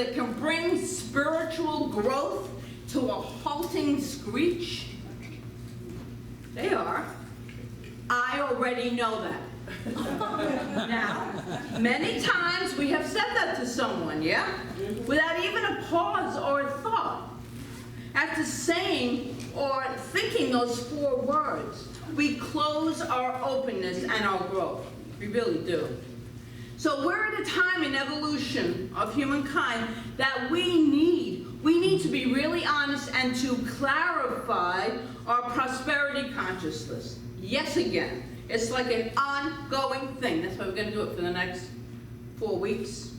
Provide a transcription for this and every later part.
that can bring spiritual growth to a halting screech? They are. I already know that. Now, many times we have said that to someone, yeah? Without even a pause or a thought. After saying or thinking those 4 words, we close our openness and our growth. We really do. So we're at a time in evolution of humankind that we need to be really honest and to clarify our prosperity consciousness. Yes, again. It's like an ongoing thing. That's why we're going to do it for the next 4 weeks.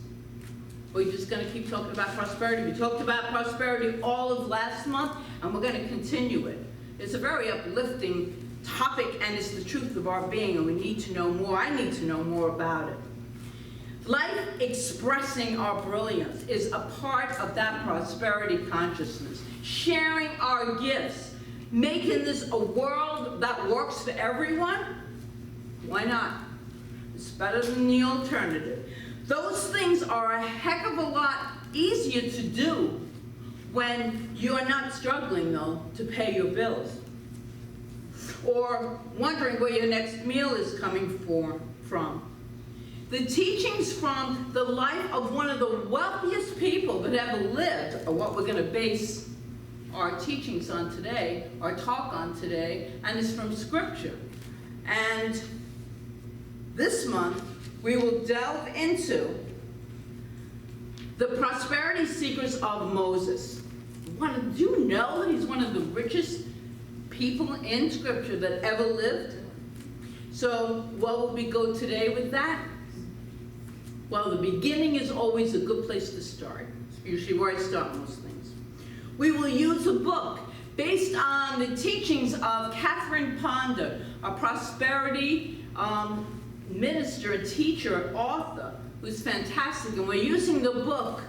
We're just going to keep talking about prosperity. We talked about prosperity all of last month, and we're going to continue it. It's a very uplifting topic, and it's the truth of our being, and we need to know more. I need to know more about it. Life expressing our brilliance is a part of that prosperity consciousness. Sharing our gifts, making this a world that works for everyone. Why not? It's better than the alternative. Those things are a heck of a lot easier to do when you're not struggling, though, to pay your bills. Or wondering where your next meal is coming from. The teachings from the life of one of the wealthiest people that ever lived are what we're going to base our teachings on today, our talk on today, and it's from Scripture. And this month, we will delve into the prosperity secrets of Moses. Do you know that he's one of the richest people in Scripture that ever lived? So, what will we go today with that? Well, the beginning is always a good place to start. It's usually where I start most things. We will use a book based on the teachings of Catherine Ponder, a prosperity minister, teacher, author, who's fantastic. And we're using the book,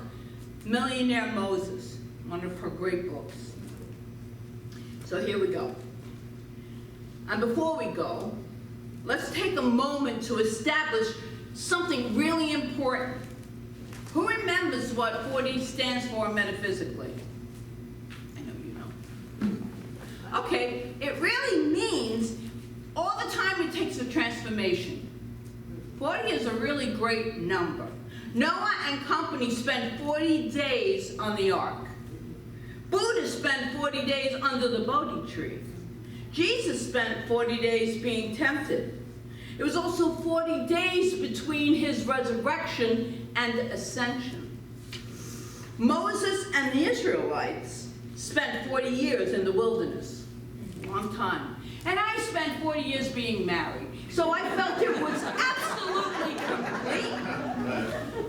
Millionaire Moses, one of her great books. So here we go. And before we go, let's take a moment to establish something really important. Who remembers what 40 stands for metaphysically? I know you know. Okay, it really means all the time it takes for transformation. 40 is a really great number. Noah and company spent 40 days on the ark. Buddha spent 40 days under the Bodhi tree. Jesus spent 40 days being tempted. It was also 40 days between his resurrection and ascension. Moses and the Israelites spent 40 years in the wilderness. A long time. And I spent 40 years being married. So I felt it was absolutely complete.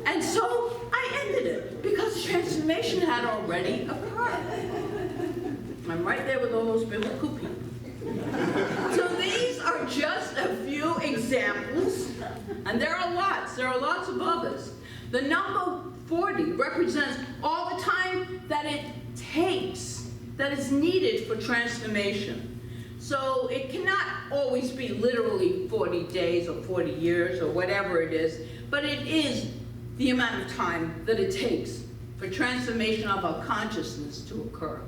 And so I ended it because transformation had already occurred. I'm right there with all those biblical people. So these are just a few examples, and there are lots of others. The number 40 represents all the time that it takes, that is needed for transformation. So it cannot always be literally 40 days or 40 years or whatever it is, but it is the amount of time that it takes for transformation of our consciousness to occur.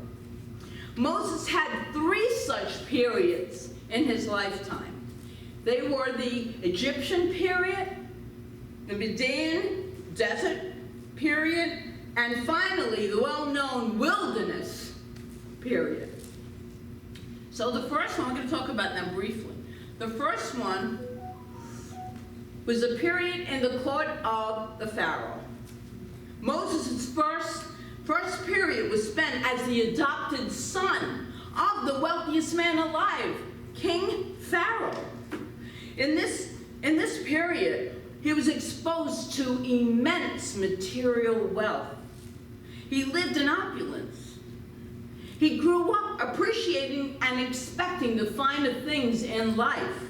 Moses had 3 such periods in his lifetime. They were the Egyptian period, the Median desert period, and finally the well-known wilderness period. So the first one, I'm going to talk about them briefly. The first one was a period in the court of the Pharaoh. Moses' first period was spent as the adopted son of the wealthiest man alive, King Pharaoh. In this period, he was exposed to immense material wealth. He lived in opulence. He grew up appreciating and expecting the finer things in life.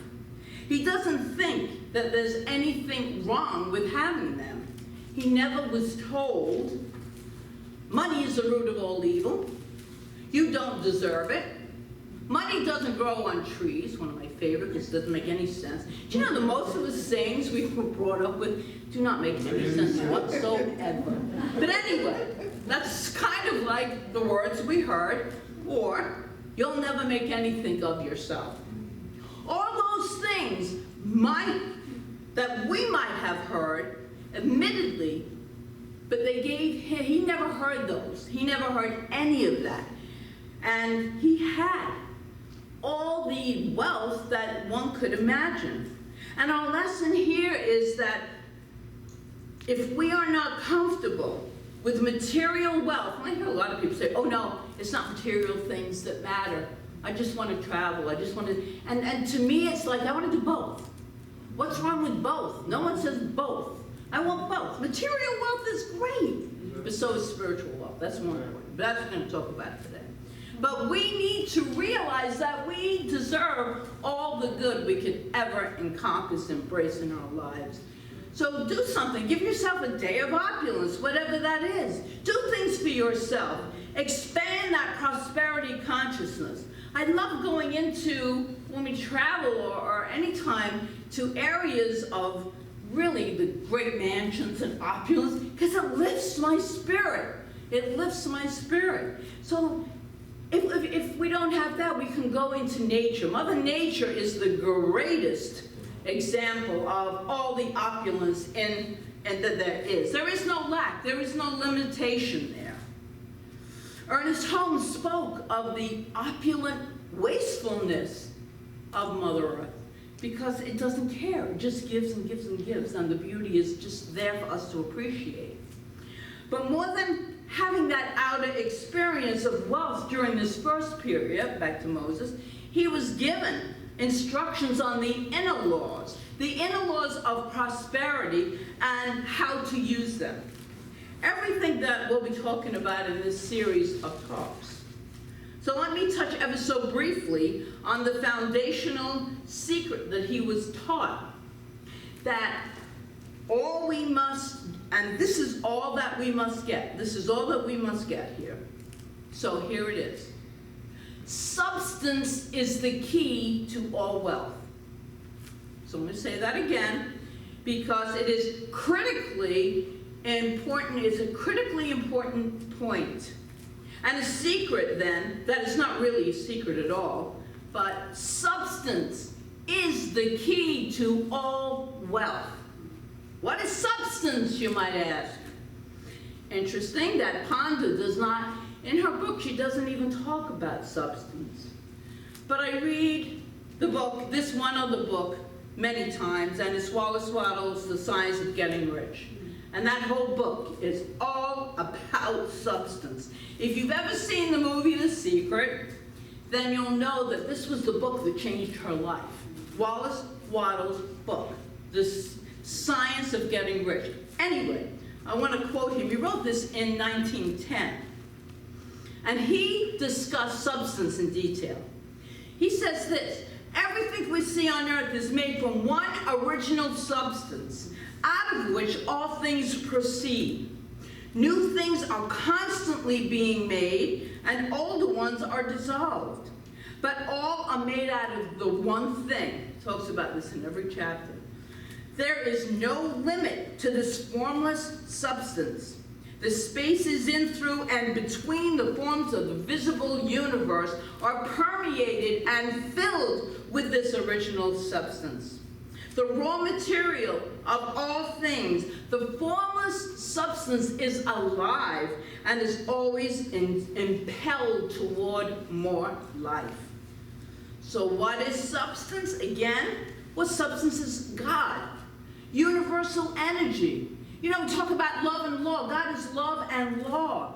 He doesn't think that there's anything wrong with having them. He never was told, money is the root of all evil. You don't deserve it. Money doesn't grow on trees, one of my favorite, because it doesn't make any sense. Do you know that most of the sayings we were brought up with do not make any sense whatsoever? But anyway, that's kind of like the words we heard, or you'll never make anything of yourself. All those things that we might have heard, admittedly, but he never heard those. He never heard any of that. And he had all the wealth that one could imagine. And our lesson here is that if we are not comfortable with material wealth, I hear a lot of people say, oh no, it's not material things that matter. I just want to travel, I just want to, and to me it's like, I want to do both. What's wrong with both? No one says both. I want both. Material wealth is great, but so is spiritual wealth. That's more important. But that's what we're going to talk about today. But we need to realize that we deserve all the good we could ever encompass, embrace in our lives. So do something. Give yourself a day of opulence, whatever that is. Do things for yourself. Expand that prosperity consciousness. I love going into, when we travel or any time, to areas of really the great mansions and opulence, because it lifts my spirit. It lifts my spirit. So if we don't have that, we can go into nature. Mother Nature is the greatest example of all the opulence that there is. There is no lack. There is no limitation there. Ernest Holmes spoke of the opulent wastefulness of Mother Earth because it doesn't care. It just gives and gives and gives, and the beauty is just there for us to appreciate. But more than having that outer experience of wealth during this first period, back to Moses, he was given instructions on the inner laws of prosperity and how to use them. Everything that we'll be talking about in this series of talks. So let me touch ever so briefly on the foundational secret that he was taught, that all we must, and this is all that we must get. This is all that we must get here. So here it is. Substance is the key to all wealth. So I'm going to say that again because it is critically important. It's a critically important point. And a secret then, that is not really a secret at all, but substance is the key to all wealth. What is substance, you might ask? Interesting that Panda does not, in her book, she doesn't even talk about substance. But I read the book, this one other book, many times, and it's Wallace Wattles' The Science of Getting Rich. And that whole book is all about substance. If you've ever seen the movie The Secret, then you'll know that this was the book that changed her life. Wallace Wattles' book, The Science of Getting Rich. Anyway, I want to quote him. He wrote this in 1910. And he discussed substance in detail. He says this: everything we see on earth is made from one original substance, out of which all things proceed. New things are constantly being made, and older ones are dissolved. But all are made out of the one thing. He talks about this in every chapter. There is no limit to this formless substance. The spaces in, through, and between the forms of the visible universe are permeated and filled with this original substance. The raw material of all things, the formless substance is alive and is always impelled toward more life. So what is substance? Again, what substance is God? Universal energy. You know, we talk about love and law. God is love and law.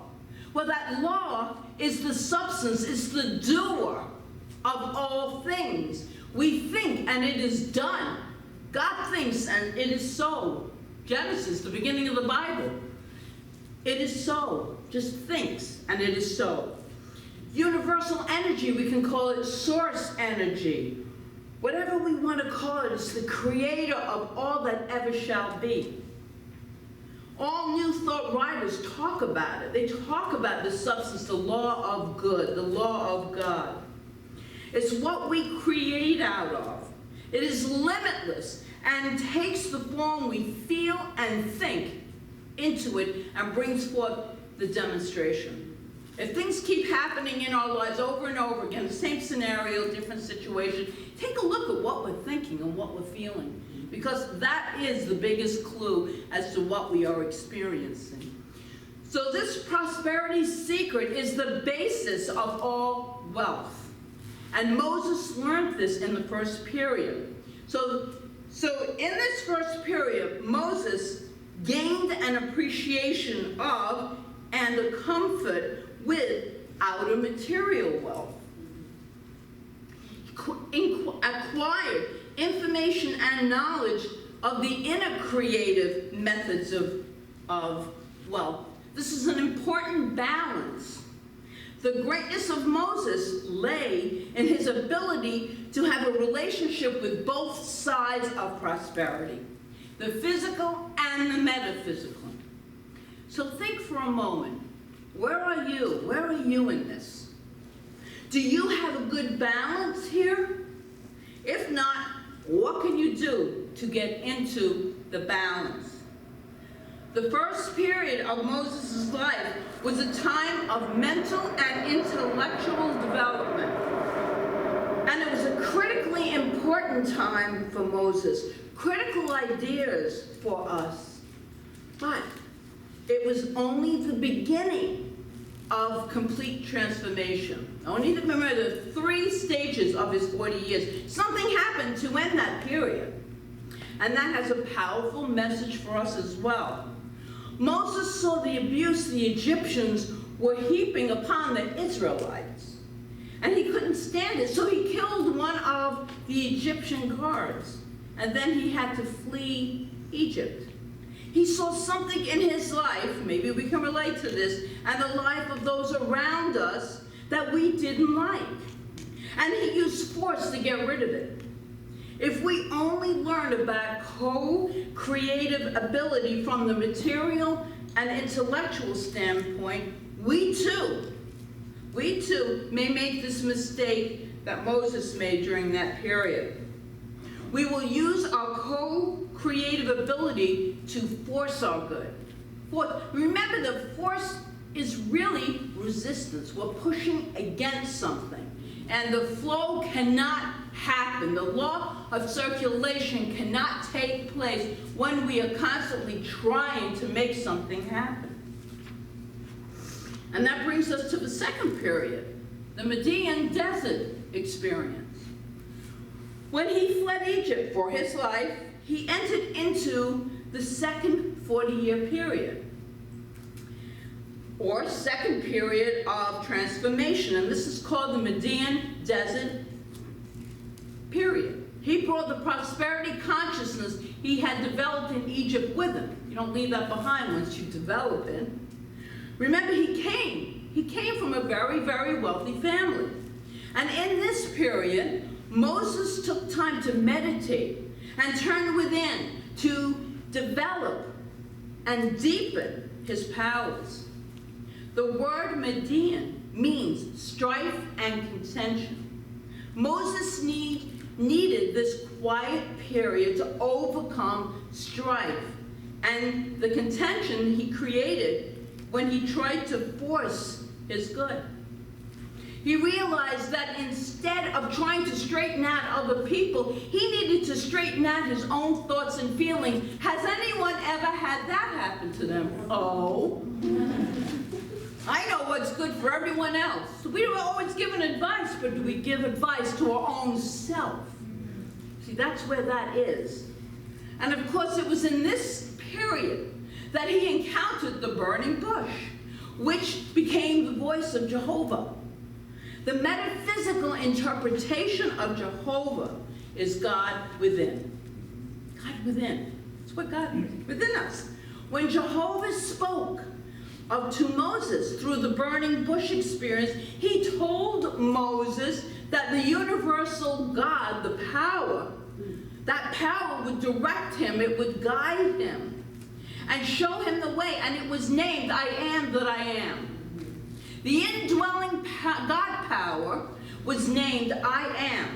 Well, that law is the substance, it's the doer of all things. We think and it is done. God thinks and it is so. Genesis, the beginning of the Bible. It is so. Just thinks and it is so. Universal energy, we can call it source energy. Whatever we want to call it, it's the creator of all that ever shall be. All New Thought writers talk about it. They talk about the substance, the law of good, the law of God. It's what we create out of. It is limitless and takes the form we feel and think into it and brings forth the demonstration. If things keep happening in our lives over and over again, the same scenario, different situation, take a look at what we're thinking and what we're feeling, because that is the biggest clue as to what we are experiencing. So this prosperity secret is the basis of all wealth. And Moses learned this in the first period. So in this first period, Moses gained an appreciation of and a comfort with outer material wealth. Acquired information and knowledge of the inner creative methods of wealth. This is an important balance. The greatness of Moses lay in his ability to have a relationship with both sides of prosperity, the physical and the metaphysical. So think for a moment, where are you? Where are you in this? Do you have a good balance here? If not, what can you do to get into the balance? The first period of Moses' life was a time of mental and intellectual development. And it was a critically important time for Moses. Critical ideas for us. But it was only the beginning of complete transformation. I need to remember the 3 stages of his 40 years. Something happened to end that period. And that has a powerful message for us as well. Moses saw the abuse the Egyptians were heaping upon the Israelites. And he couldn't stand it, so he killed one of the Egyptian guards. And then he had to flee Egypt. He saw something in his life, maybe we can relate to this, and the life of those around us that we didn't like. And he used force to get rid of it. If we only learned about co-creative ability from the material and intellectual standpoint, we too may make this mistake that Moses made during that period. We will use our co-creative ability to force our good. Remember, the force is really resistance. We're pushing against something. And the flow cannot happen. The law of circulation cannot take place when we are constantly trying to make something happen. And that brings us to the second period, the Median Desert experience. When he fled Egypt for his life, he entered into the second 40-year period, or second period of transformation, and this is called the Median Desert period. He brought the prosperity consciousness he had developed in Egypt with him. You don't leave that behind once you develop it. Remember, he came from a very, very wealthy family. And in this period, Moses took time to meditate and turn within to develop and deepen his powers. The word Median means strife and contention. Moses needed this quiet period to overcome strife and the contention he created when he tried to force his good. He realized that instead of trying to straighten out other people, he needed to straighten out his own thoughts and feelings. Has anyone ever had that happen to them? Oh. I know what's good for everyone else. We don't always give advice, but do we give advice to our own self? See, that's where that is. And of course, it was in this period that he encountered the burning bush, which became the voice of Jehovah. The metaphysical interpretation of Jehovah is God within. God within. That's what God is, within us. When Jehovah spoke to Moses through the burning bush experience, he told Moses that the universal God, the power, that power would direct him, it would guide him, and show him the way, and it was named I Am That I Am. The indwelling God power was named I am.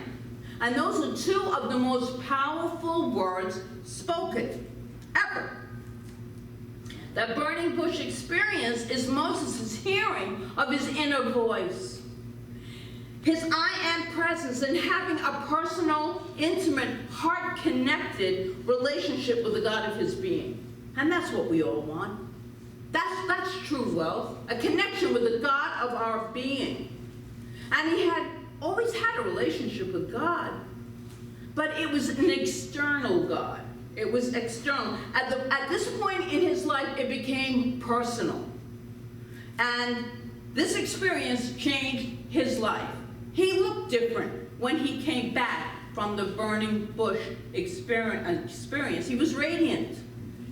And those are two of the most powerful words spoken ever. That burning bush experience is Moses' hearing of his inner voice. His I am presence and having a personal, intimate, heart-connected relationship with the God of his being. And that's what we all want. That's true wealth, a connection with the God of our being. And he had always had a relationship with God, but it was an external God. It was external. At this point in his life, it became personal. And this experience changed his life. He looked different when he came back from the burning bush experience. He was radiant.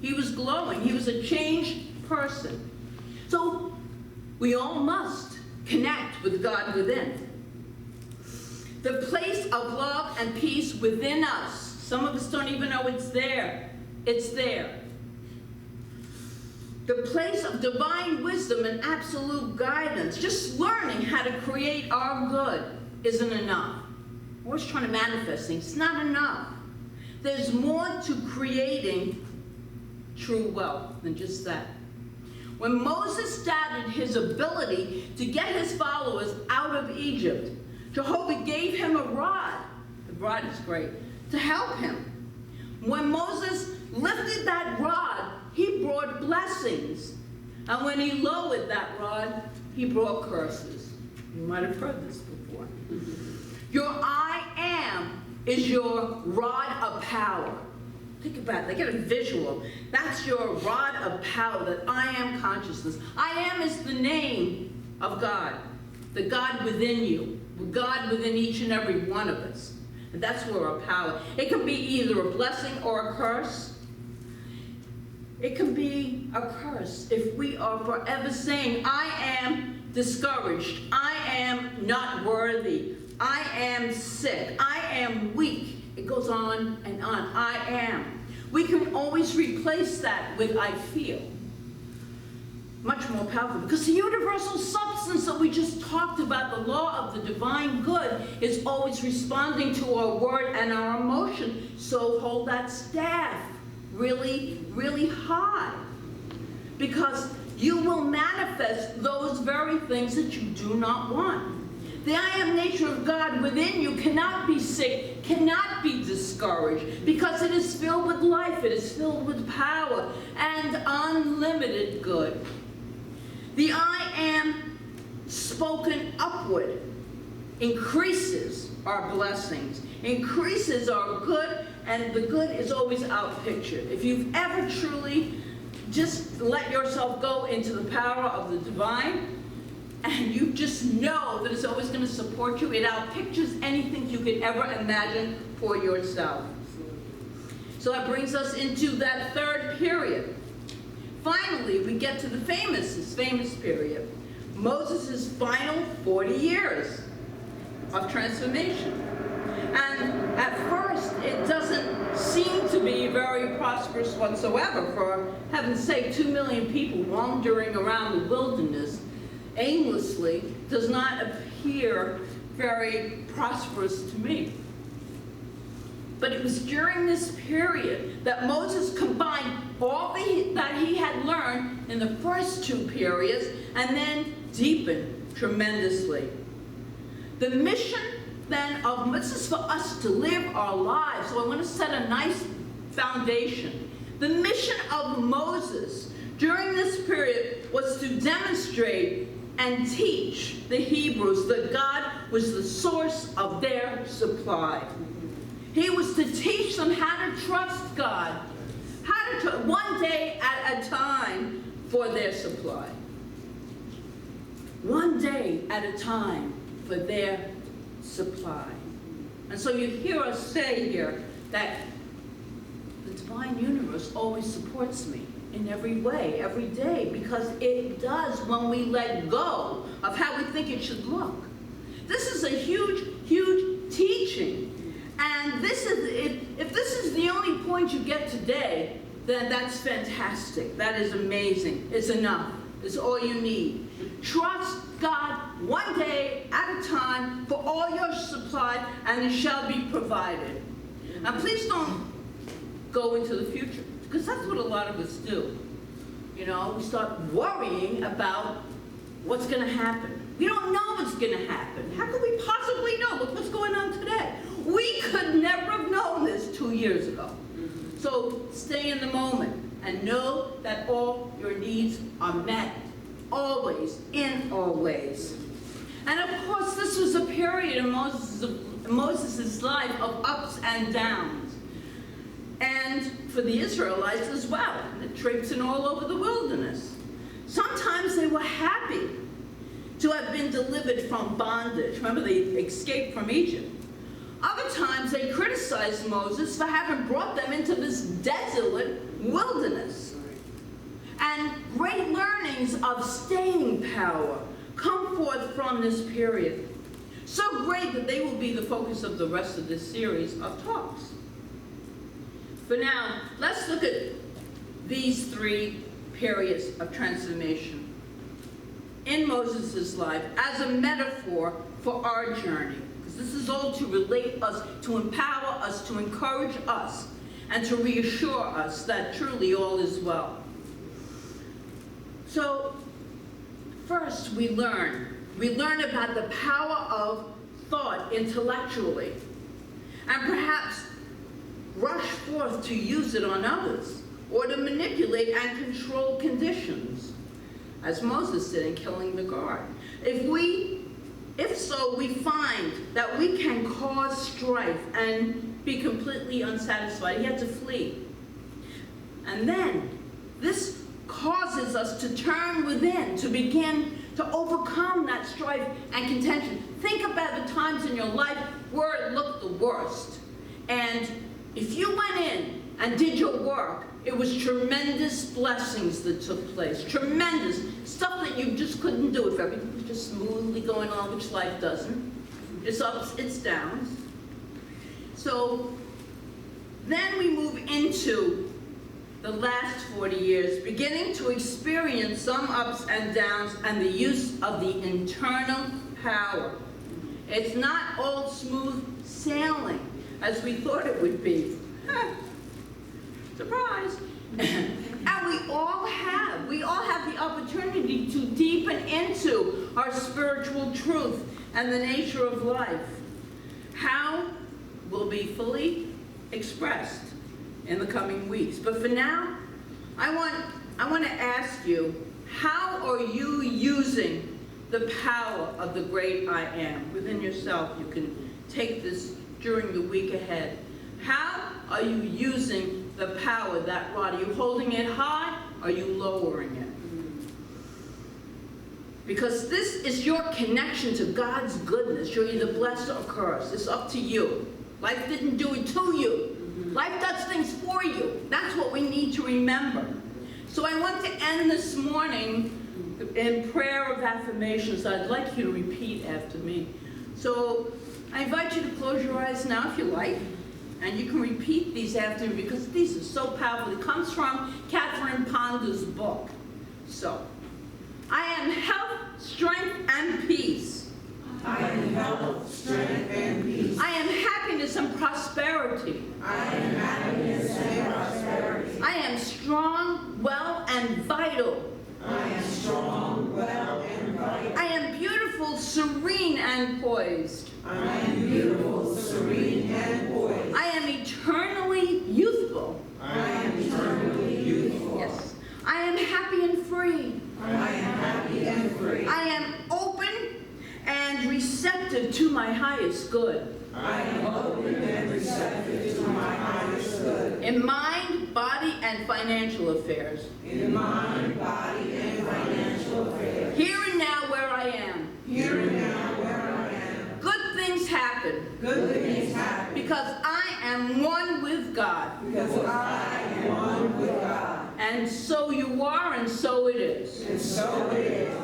He was glowing. He was a changed person. So we all must connect with God within. The place of love and peace within us. Some of us don't even know it's there. It's there. The place of divine wisdom and absolute guidance. Just learning how to create our good isn't enough. We're always trying to manifest things. It's not enough. There's more to creating true wealth than just that. When Moses doubted his ability to get his followers out of Egypt, Jehovah gave him a rod. The rod is great. To help him. When Moses lifted that rod, he brought blessings. And when he lowered that rod, he brought curses. You might have heard this before. Your I am is your rod of power. Think about it. Get a visual. That's your rod of power, that I am consciousness. I am is the name of God, the God within you, God within each and every one of us. And that's where our power. It can be either a blessing or a curse. It can be a curse if we are forever saying, I am discouraged. I am not worthy. I am sick. I am weak. It goes on and on. I am. We can always replace that with I feel. Much more powerful, because the universal substance that we just talked about, the law of the divine good, is always responding to our word and our emotion. So hold that staff really, really high, because you will manifest those very things that you do not want. The I am nature of God within you cannot be sick, cannot be discouraged, because it is filled with life, it is filled with power and unlimited good. The I am spoken upward increases our blessings, increases our good, and the good is always outpictured. If you've ever truly just let yourself go into the power of the divine, and you just know that it's always going to support you, it outpictures anything you could ever imagine for yourself. So that brings us into that third period. Finally, we get to the famous period, Moses' final 40 years of transformation. And at first, it doesn't seem to be very prosperous whatsoever. For heaven's sake, 2 million people wandering around the wilderness aimlessly does not appear very prosperous to me. But it was during this period that Moses combined all that he had learned in the first two periods and then deepened tremendously. The mission then of this is for us to live our lives. So I want to set a nice foundation. The mission of Moses during this period was to demonstrate and teach the Hebrews that God was the source of their supply. He was to teach them how to trust God, how to one day at a time for their supply. One day at a time for their supply. And so you hear us say here that the divine universe always supports me in every way, every day, because it does when we let go of how we think it should look. This is a huge, huge teaching. And this is, if this is the only point you get today, then that's fantastic. That is amazing. It's enough. It's all you need. Trust God one day at a time, for all your supply, and it shall be provided. Now please don't go into the future, because that's what a lot of us do. You know, we start worrying about what's going to happen. We don't know what's going to happen. How could we possibly know? Look what's going on today. We could never have known this 2 years ago. So stay in the moment and know that all your needs are met, always, in all ways. And of course, this was a period in Moses' life of ups and downs. And for the Israelites as well, traipsing all over the wilderness. Sometimes they were happy to have been delivered from bondage. Remember, they escaped from Egypt. Other times they criticized Moses for having brought them into this desolate wilderness. And great learnings of staying power come forth from this period. So great that they will be the focus of the rest of this series of talks. For now, let's look at these 3 periods of transformation in Moses' life as a metaphor for our journey. Because this is all to relate us, to empower us, to encourage us, and to reassure us that truly all is well. So, first we learn about the power of thought intellectually, and perhaps rush forth to use it on others, or to manipulate and control conditions, as Moses did in killing the guard. If so, we find that we can cause strife and be completely unsatisfied. He had to flee. And then, this causes us to turn within, to begin to overcome that strife and contention. Think about the times in your life where it looked the worst. And if you went in and did your work, it was tremendous blessings that took place. Tremendous stuff that you just couldn't do if everything was just smoothly going on, which life doesn't. It's ups, it's downs. So then we move into the last 40 years, beginning to experience some ups and downs and the use of the internal power. It's not all smooth sailing as we thought it would be. Surprise. And we all have the opportunity to deepen into our spiritual truth and the nature of life. How will be fully expressed in the coming weeks. But for now, I want to ask you, how are you using the power of the great I am within yourself? You can take this during the week ahead. How are you using the power, that rod? Are you holding it high? Are you lowering it? Because this is your connection to God's goodness. You're either blessed or cursed. It's up to you. Life didn't do it to you. Life does things for you. That's what we need to remember. So I want to end this morning in prayer of affirmations. I'd like you to repeat after me. So I invite you to close your eyes now if you like. And you can repeat these after me because these are so powerful. It comes from Catherine Ponder's book. So, I am health, strength, and peace. I am health, strength, and peace. I am happiness and prosperity. I am happiness and prosperity. I am strong, well, and vital. I am strong, well, and vital. I am beautiful, serene, and poised. I am beautiful, serene, and poised. I am eternally youthful. I am eternally youthful. Yes. I am happy and free. I am happy and free. I am open and receptive to my highest good. I am open and receptive to my highest good. In mind, body, and financial affairs. In mind, body, and financial affairs. Here and now where I am. Here and now where I am. Good things happen. Good things happen. Because I am one with God. Because I am one with God. And so you are, and so it is. And so it is.